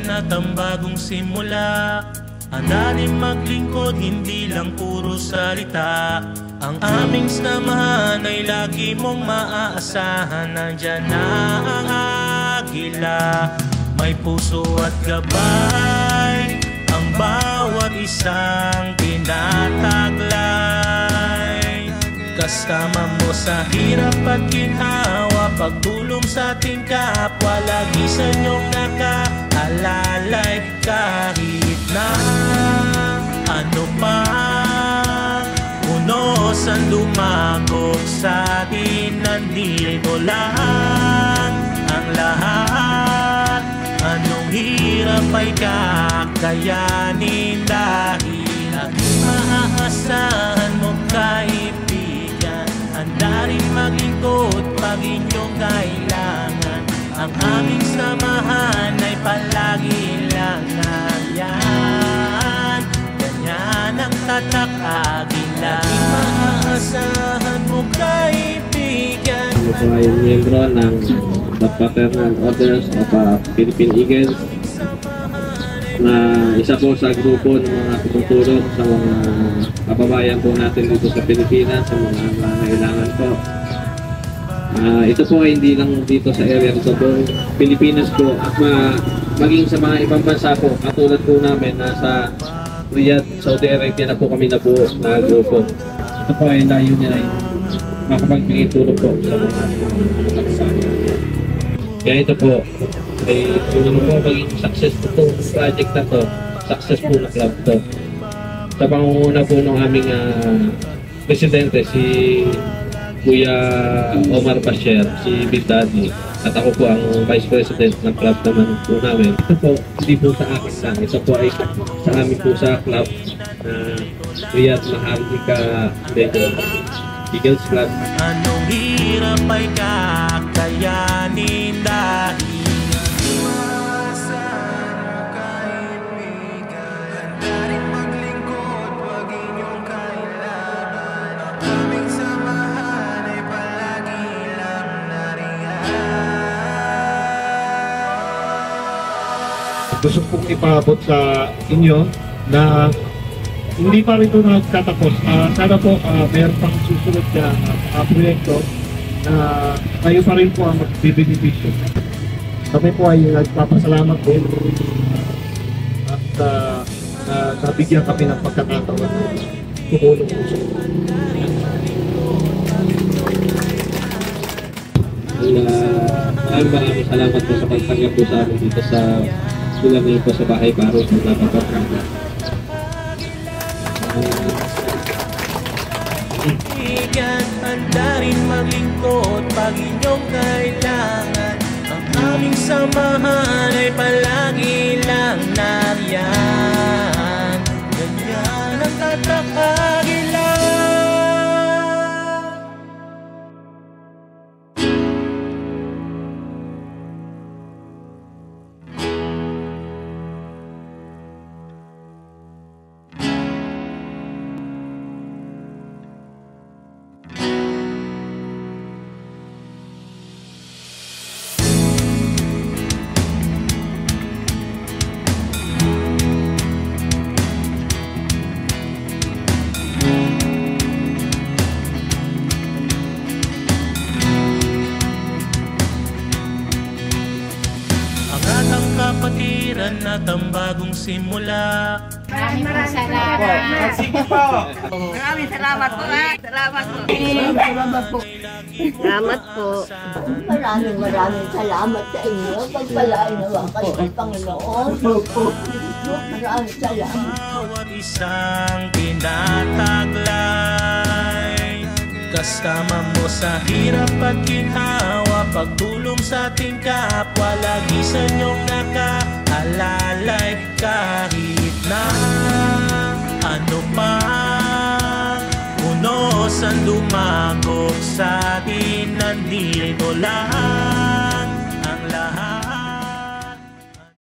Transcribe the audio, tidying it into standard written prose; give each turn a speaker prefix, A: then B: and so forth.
A: kapatiran at ang bagong simula. Handarin maglingkod, hindi lang puro salita. Ang aming samahan ay lagi mong maaasahan. Nandyan na ang agila, may puso at gabay, ang bawat isang tinataglay. Kasama mo sa hirap at ginhawa, pagtulong sa ating kapwa, lagi sa inyong nakaalalay. Kahit na ano pa unos ang lumagok sa atin, nandito lang ang lahat. Anong hirap ay kakayanin, dahil aking maaasahan mo kaibigan. Handa rin maglingkod pag inyong kailangan. Ang aming samahan ay palagi lang yan. Ganyan ang tatak agila, aking maaasahan mo kaibigan.
B: Ako po ay miyembro ng The Fraternal Orders of Philippine Eagles, na isa po sa grupo ng mga tumutulong sa mga kababayan po natin dito sa Pilipinas, sa mga nangailangan po. Ito po ay hindi lang dito sa area ng Pilipinas po, at maging sa mga ibang bansa po, katulad po namin nasa Riyadh, Saudi Arabia na po kami na po na grupo. Ito po ay layo niya ay makapagbigay tulong po sa mga bansa. Kaya ito po ay tulong po maging success po itong project na to, success po na club to. Sa pangunguna po ng aming presidente, si Kuya Omar Bashir, si Big Daddy, at ako po ang vice president ng club naman po namin. Ito po, hindi po sa akin lang, ito po ay sa amin po sa club na Riyadh Mahardika Eagles Club.
A: Anong hirap ay kakayanin, dahil
C: gusto kong ipaabot sa inyo na hindi pa rin ito nagtatapos. Sana po mayroon pang susunod na proyekto na kayo pa rin po ang magbibenepisyo. Kami po ay nagpapasalamat din at nabigyan kami ng pagkakataon tumulong po sa
B: maraming salamat po sa pagtanggap po sa amin dito sa tulad niyo po sa Bahay Paro sa Napapagkanda.
A: handa rin maglingkod pag inyong kailangan. Ang aming samahan ay palagi lang nariyan. Ganyan ang tatak agila. Kapatiran at ang bagong simula.
D: Maraming salamat.
C: Sige po.
D: Maraming salamat po. Salamat po. Salamat po.
E: Maraming salamat sa inyo. Pagpalaan nawa kayo ng Panginoon. Maraming salamat.
A: Bawat isang tinataglay, kasama mo sa hirap at ginhawa, pagtulong sa ating kapwa, lagi sa inyong nakaalalay. Kahit na ano pa unos ang lumagok sa atin, nandito lang ang lahat.